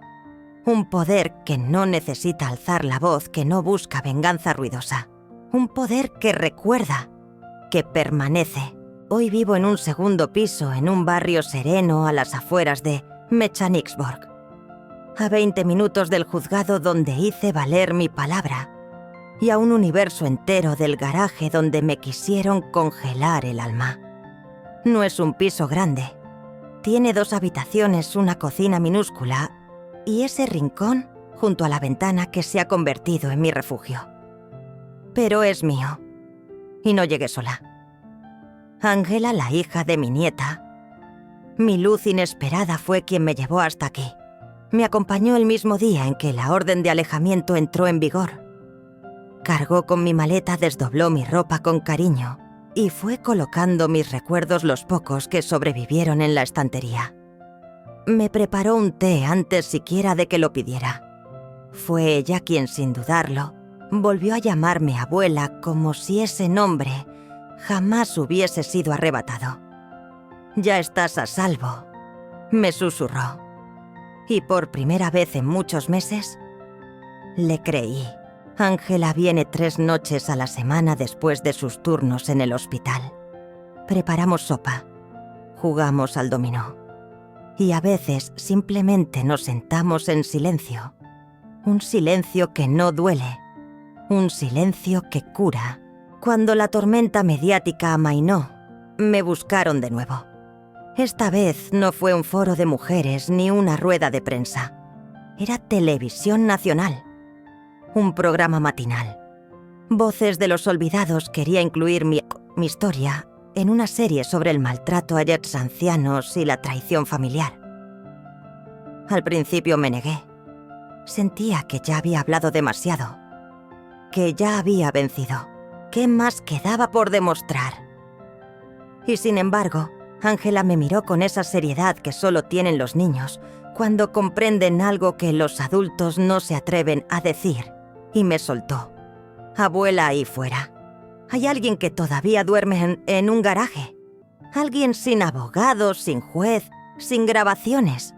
Un poder que no necesita alzar la voz, que no busca venganza ruidosa. Un poder que recuerda, que permanece. Hoy vivo en un segundo piso, en un barrio sereno a las afueras de Mechanicsburg. A 20 minutos del juzgado donde hice valer mi palabra. Y a un universo entero del garaje donde me quisieron congelar el alma. No es un piso grande. Tiene 2 habitaciones, una cocina minúscula y ese rincón junto a la ventana que se ha convertido en mi refugio. Pero es mío. Y no llegué sola. Ángela, la hija de mi nieta, mi luz inesperada, fue quien me llevó hasta aquí. Me acompañó el mismo día en que la orden de alejamiento entró en vigor. Cargó con mi maleta, desdobló mi ropa con cariño y fue colocando mis recuerdos, los pocos que sobrevivieron, en la estantería. Me preparó un té antes siquiera de que lo pidiera. Fue ella quien, sin dudarlo, volvió a llamarme abuela como si ese nombre jamás hubiese sido arrebatado. «Ya estás a salvo», me susurró. Y por primera vez en muchos meses, le creí. Ángela viene 3 noches a la semana después de sus turnos en el hospital. Preparamos sopa, jugamos al dominó. Y a veces simplemente nos sentamos en silencio. Un silencio que no duele. Un silencio que cura. Cuando la tormenta mediática amainó, me buscaron de nuevo. Esta vez no fue un foro de mujeres ni una rueda de prensa. Era Televisión Nacional. Un programa matinal. Voces de los Olvidados quería incluir mi historia en una serie sobre el maltrato a Jets ancianos y la traición familiar. Al principio me negué. Sentía que ya había hablado demasiado, que ya había vencido. ¿Qué más quedaba por demostrar? Y sin embargo, Ángela me miró con esa seriedad que solo tienen los niños cuando comprenden algo que los adultos no se atreven a decir, y me soltó. «Abuela, ahí fuera. Hay alguien que todavía duerme en un garaje. Alguien sin abogados, sin juez, sin grabaciones.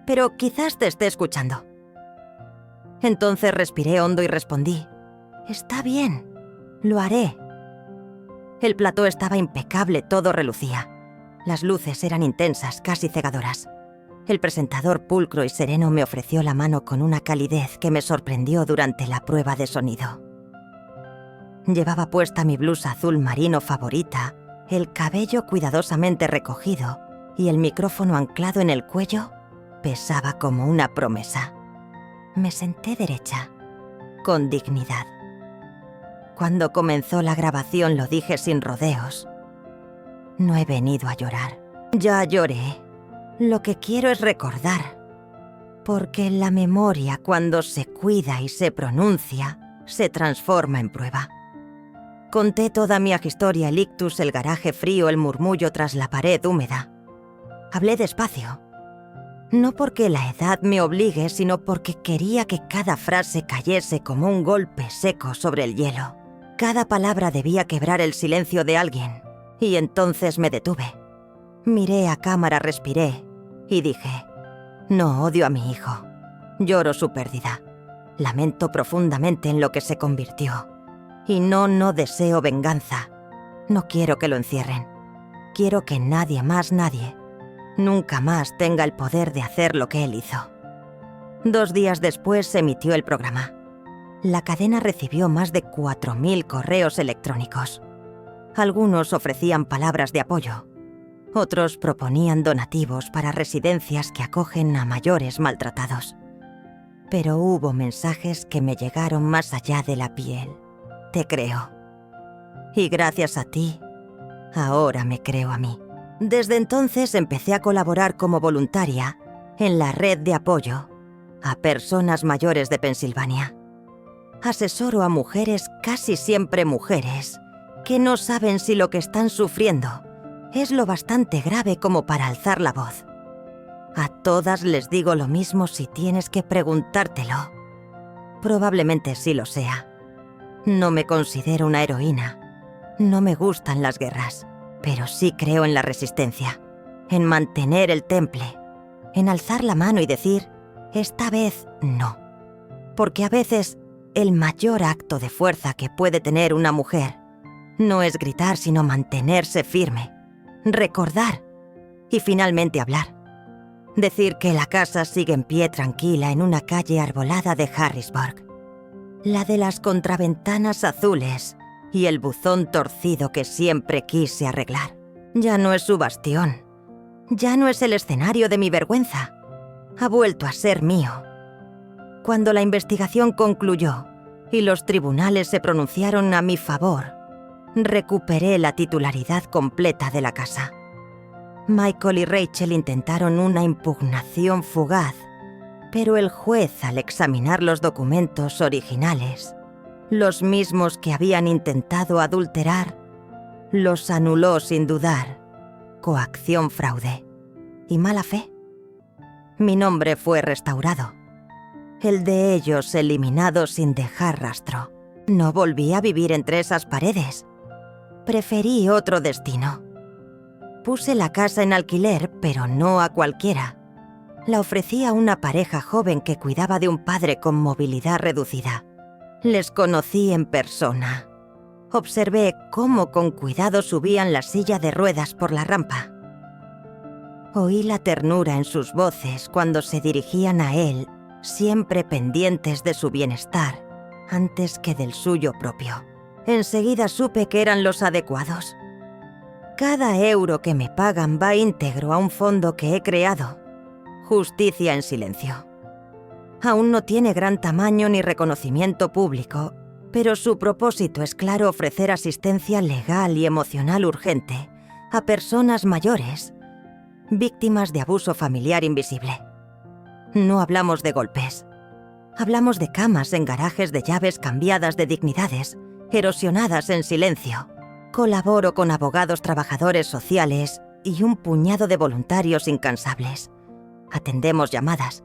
Pero quizás te esté escuchando». Entonces respiré hondo y respondí: «Está bien, lo haré». El plató estaba impecable, todo relucía. Las luces eran intensas, casi cegadoras. El presentador, pulcro y sereno, me ofreció la mano con una calidez que me sorprendió durante la prueba de sonido. Llevaba puesta mi blusa azul marino favorita, el cabello cuidadosamente recogido y el micrófono anclado en el cuello pesaba como una promesa. Me senté derecha, con dignidad. Cuando comenzó la grabación lo dije sin rodeos. No he venido a llorar. Ya lloré. Lo que quiero es recordar. Porque la memoria, cuando se cuida y se pronuncia, se transforma en prueba. Conté toda mi historia, el ictus, el garaje frío, el murmullo tras la pared húmeda. Hablé despacio. No porque la edad me obligue, sino porque quería que cada frase cayese como un golpe seco sobre el hielo. Cada palabra debía quebrar el silencio de alguien. Y entonces me detuve. Miré a cámara, respiré y dije: no odio a mi hijo. Lloro su pérdida. Lamento profundamente en lo que se convirtió. Y no deseo venganza. No quiero que lo encierren. Quiero que nadie, nunca más tenga el poder de hacer lo que él hizo. 2 días después se emitió el programa. La cadena recibió más de 4.000 correos electrónicos. Algunos ofrecían palabras de apoyo. Otros proponían donativos para residencias que acogen a mayores maltratados. Pero hubo mensajes que me llegaron más allá de la piel. Te creo. Y gracias a ti, ahora me creo a mí. Desde entonces empecé a colaborar como voluntaria en la red de apoyo a personas mayores de Pensilvania. Asesoro a mujeres, casi siempre mujeres, que no saben si lo que están sufriendo es lo bastante grave como para alzar la voz. A todas les digo lo mismo si tienes que preguntártelo. Probablemente sí lo sea. No me considero una heroína. No me gustan las guerras, pero sí creo en la resistencia, en mantener el temple, en alzar la mano y decir, esta vez no. Porque a veces el mayor acto de fuerza que puede tener una mujer no es gritar, sino mantenerse firme, recordar y finalmente hablar. Decir que la casa sigue en pie tranquila en una calle arbolada de Harrisburg. La de las contraventanas azules y el buzón torcido que siempre quise arreglar. Ya no es su bastión. Ya no es el escenario de mi vergüenza. Ha vuelto a ser mío. Cuando la investigación concluyó y los tribunales se pronunciaron a mi favor, recuperé la titularidad completa de la casa. Michael y Rachel intentaron una impugnación fugaz, pero el juez, al examinar los documentos originales, los mismos que habían intentado adulterar, los anuló sin dudar. Coacción, fraude y mala fe. Mi nombre fue restaurado. El de ellos eliminado sin dejar rastro. No volví a vivir entre esas paredes. Preferí otro destino. Puse la casa en alquiler, pero no a cualquiera. La ofrecí a una pareja joven que cuidaba de un padre con movilidad reducida. Les conocí en persona. Observé cómo con cuidado subían la silla de ruedas por la rampa. Oí la ternura en sus voces cuando se dirigían a él, siempre pendientes de su bienestar, antes que del suyo propio. Enseguida supe que eran los adecuados. Cada euro que me pagan va íntegro a un fondo que he creado. Justicia en silencio. Aún no tiene gran tamaño ni reconocimiento público, pero su propósito es claro: ofrecer asistencia legal y emocional urgente a personas mayores, víctimas de abuso familiar invisible. No hablamos de golpes. Hablamos de camas en garajes, de llaves cambiadas, de dignidades, erosionadas en silencio. Colaboro con abogados, trabajadores sociales y un puñado de voluntarios incansables. Atendemos llamadas,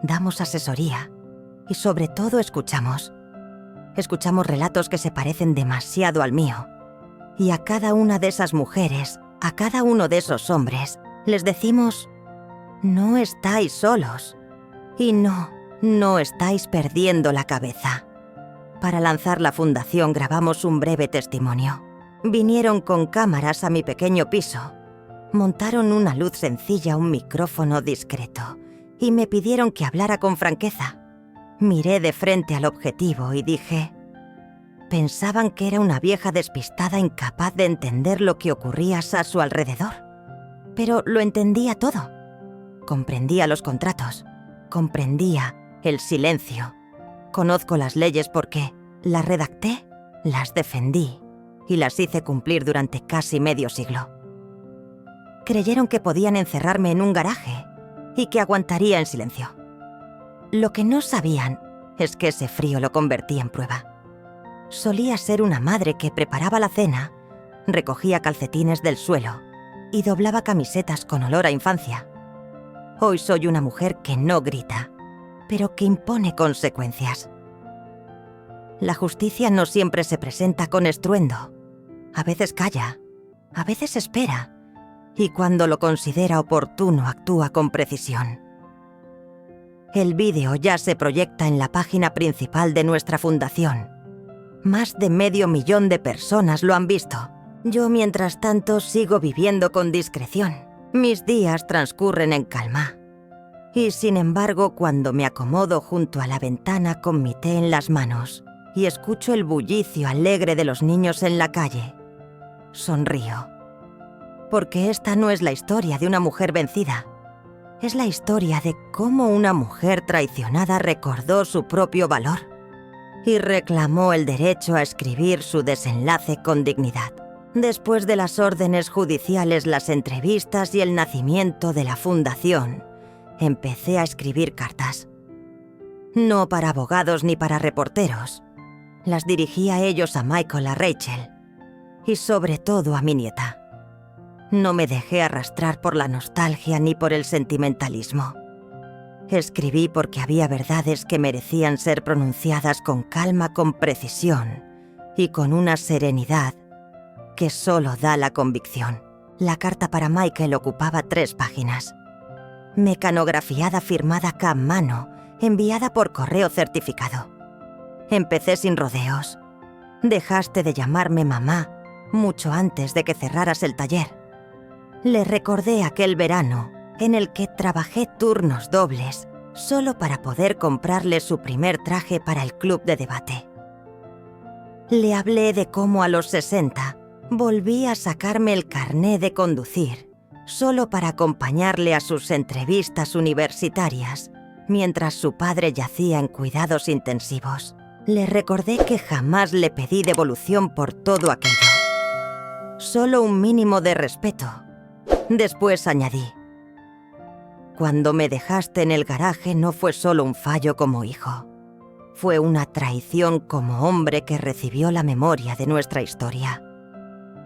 damos asesoría y sobre todo escuchamos. Escuchamos relatos que se parecen demasiado al mío. Y a cada una de esas mujeres, a cada uno de esos hombres, les decimos: no estáis solos. Y no estáis perdiendo la cabeza. Para lanzar la fundación grabamos un breve testimonio. Vinieron con cámaras a mi pequeño piso. Montaron una luz sencilla, un micrófono discreto, y me pidieron que hablara con franqueza. Miré de frente al objetivo y dije: pensaban que era una vieja despistada incapaz de entender lo que ocurría a su alrededor. Pero lo entendía todo. Comprendía los contratos, comprendía el silencio. Conozco las leyes porque las redacté, las defendí y las hice cumplir durante casi medio siglo. Creyeron que podían encerrarme en un garaje y que aguantaría en silencio. Lo que no sabían es que ese frío lo convertía en prueba. Solía ser una madre que preparaba la cena, recogía calcetines del suelo y doblaba camisetas con olor a infancia. Hoy soy una mujer que no grita, pero que impone consecuencias. La justicia no siempre se presenta con estruendo. A veces calla, a veces espera, y cuando lo considera oportuno actúa con precisión. El vídeo ya se proyecta en la página principal de nuestra fundación. Más de 500.000 de personas lo han visto. Yo, mientras tanto, sigo viviendo con discreción. Mis días transcurren en calma. Y sin embargo, cuando me acomodo junto a la ventana con mi té en las manos y escucho el bullicio alegre de los niños en la calle, sonrío. Porque esta no es la historia de una mujer vencida. Es la historia de cómo una mujer traicionada recordó su propio valor y reclamó el derecho a escribir su desenlace con dignidad. Después de las órdenes judiciales, las entrevistas y el nacimiento de la fundación, empecé a escribir cartas. No para abogados ni para reporteros. Las dirigí a ellos, a Michael, a Rachel y sobre todo a mi nieta. No me dejé arrastrar por la nostalgia ni por el sentimentalismo. Escribí porque había verdades que merecían ser pronunciadas con calma, con precisión y con una serenidad que solo da la convicción. La carta para Michael ocupaba 3 páginas. Mecanografiada, firmada a mano, enviada por correo certificado. Empecé sin rodeos. Dejaste de llamarme mamá mucho antes de que cerraras el taller. Le recordé aquel verano en el que trabajé turnos dobles solo para poder comprarle su primer traje para el club de debate. Le hablé de cómo a los 60 volví a sacarme el carné de conducir solo para acompañarle a sus entrevistas universitarias mientras su padre yacía en cuidados intensivos. Le recordé que jamás le pedí devolución por todo aquello. Solo un mínimo de respeto. Después añadí: cuando me dejaste en el garaje no fue solo un fallo como hijo. Fue una traición como hombre que recibió la memoria de nuestra historia.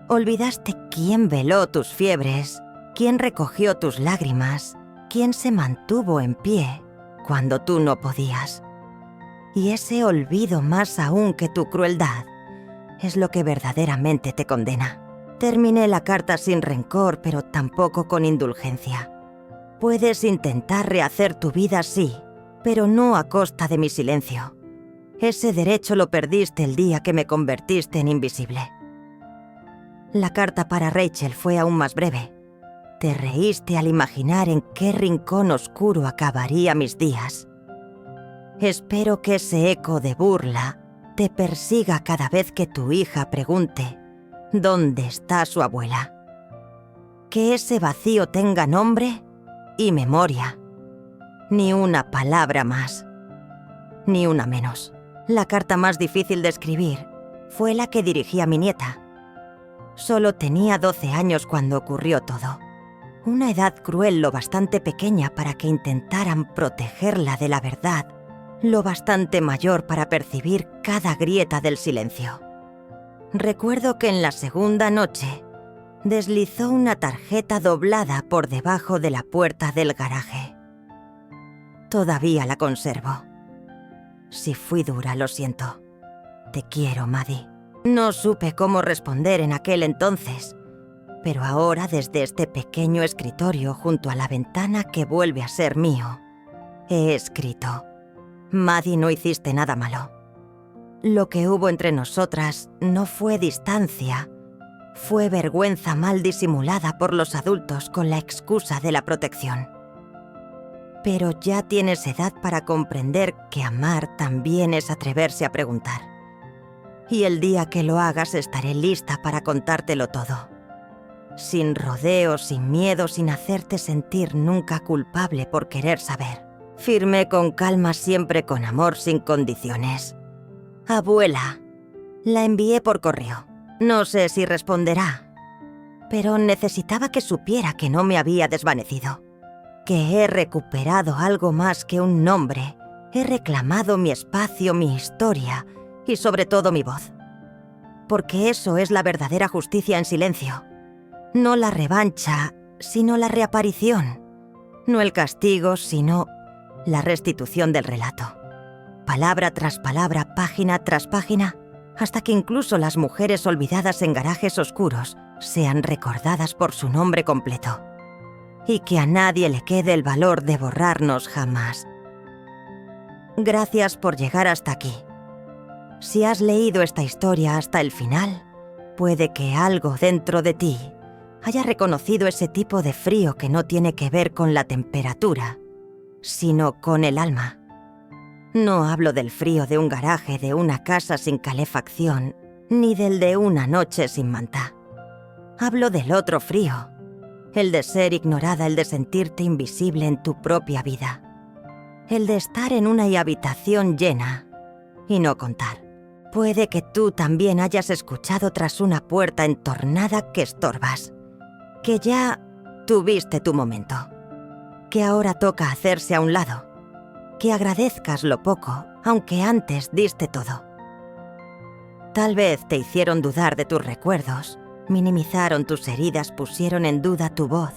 Olvidaste quién veló tus fiebres, quién recogió tus lágrimas, quién se mantuvo en pie cuando tú no podías. Y ese olvido, más aún que tu crueldad, es lo que verdaderamente te condena. Terminé la carta sin rencor, pero tampoco con indulgencia. Puedes intentar rehacer tu vida, sí, pero no a costa de mi silencio. Ese derecho lo perdiste el día que me convertiste en invisible. La carta para Rachel fue aún más breve. Te reíste al imaginar en qué rincón oscuro acabaría mis días. Espero que ese eco de burla te persiga cada vez que tu hija pregunte ¿dónde está su abuela? Que ese vacío tenga nombre y memoria. Ni una palabra más, ni una menos. La carta más difícil de escribir fue la que dirigí a mi nieta. Solo tenía 12 años cuando ocurrió todo. Una edad cruel lo bastante pequeña para que intentaran protegerla de la verdad, lo bastante mayor para percibir cada grieta del silencio. Recuerdo que en la segunda noche deslizó una tarjeta doblada por debajo de la puerta del garaje. Todavía la conservo. Si fui dura, lo siento. Te quiero, Maddie. No supe cómo responder en aquel entonces, pero ahora desde este pequeño escritorio junto a la ventana que vuelve a ser mío, he escrito: Maddie, no hiciste nada malo. Lo que hubo entre nosotras no fue distancia, fue vergüenza mal disimulada por los adultos con la excusa de la protección. Pero ya tienes edad para comprender que amar también es atreverse a preguntar. Y el día que lo hagas estaré lista para contártelo todo. Sin rodeos, sin miedo, sin hacerte sentir nunca culpable por querer saber. Firme con calma, siempre con amor, sin condiciones. Abuela, la envié por correo. No sé si responderá, pero necesitaba que supiera que no me había desvanecido. Que he recuperado algo más que un nombre. He reclamado mi espacio, mi historia y sobre todo mi voz. Porque eso es la verdadera justicia en silencio. No la revancha, sino la reaparición. No el castigo, sino la restitución del relato. Palabra tras palabra, página tras página, hasta que incluso las mujeres olvidadas en garajes oscuros sean recordadas por su nombre completo. Y que a nadie le quede el valor de borrarnos jamás. Gracias por llegar hasta aquí. Si has leído esta historia hasta el final, puede que algo dentro de ti haya reconocido ese tipo de frío que no tiene que ver con la temperatura, sino con el alma. No hablo del frío de un garaje, de una casa sin calefacción, ni del de una noche sin manta. Hablo del otro frío, el de ser ignorada, el de sentirte invisible en tu propia vida, el de estar en una habitación llena y no contar. Puede que tú también hayas escuchado tras una puerta entornada que estorbas, que ya tuviste tu momento, que ahora toca hacerse a un lado, que agradezcas lo poco, aunque antes diste todo. Tal vez te hicieron dudar de tus recuerdos, minimizaron tus heridas, pusieron en duda tu voz.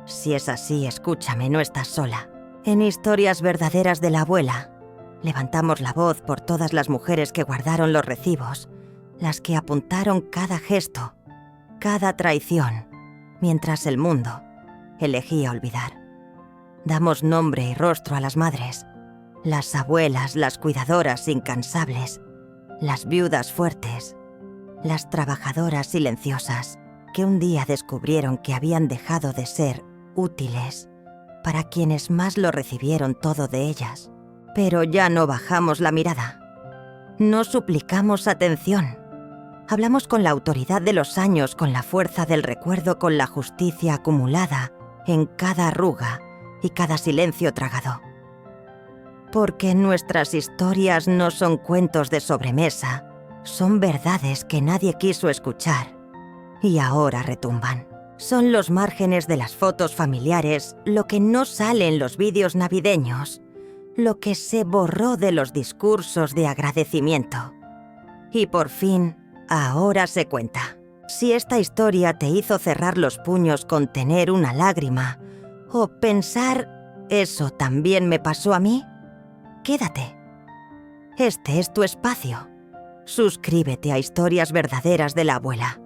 Si es así, escúchame, no estás sola. En Historias Verdaderas de la Abuela, levantamos la voz por todas las mujeres que guardaron los recibos, las que apuntaron cada gesto, cada traición, mientras el mundo elegía olvidar. Damos nombre y rostro a las madres, las abuelas, las cuidadoras incansables, las viudas fuertes, las trabajadoras silenciosas que un día descubrieron que habían dejado de ser útiles para quienes más lo recibieron todo de ellas. Pero ya no bajamos la mirada. No suplicamos atención. Hablamos con la autoridad de los años, con la fuerza del recuerdo, con la justicia acumulada en cada arruga y cada silencio tragado. Porque nuestras historias no son cuentos de sobremesa, son verdades que nadie quiso escuchar y ahora retumban. Son los márgenes de las fotos familiares, lo que no sale en los vídeos navideños, lo que se borró de los discursos de agradecimiento. Y por fin, ahora se cuenta. Si esta historia te hizo cerrar los puños, contener una lágrima, o pensar, ¿eso también me pasó a mí?, quédate. Este es tu espacio. Suscríbete a Historias Verdaderas de la Abuela.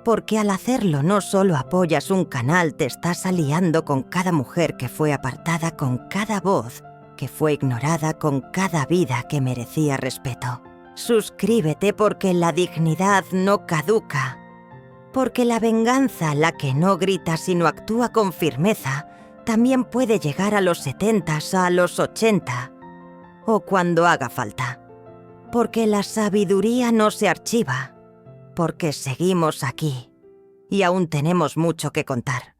Porque al hacerlo no solo apoyas un canal, te estás aliando con cada mujer que fue apartada, con cada voz que fue ignorada, con cada vida que merecía respeto. Suscríbete porque la dignidad no caduca. Porque la venganza, la que no grita sino actúa con firmeza, también puede llegar a los 70, a los 80, o cuando haga falta. Porque la sabiduría no se archiva. Porque seguimos aquí y aún tenemos mucho que contar.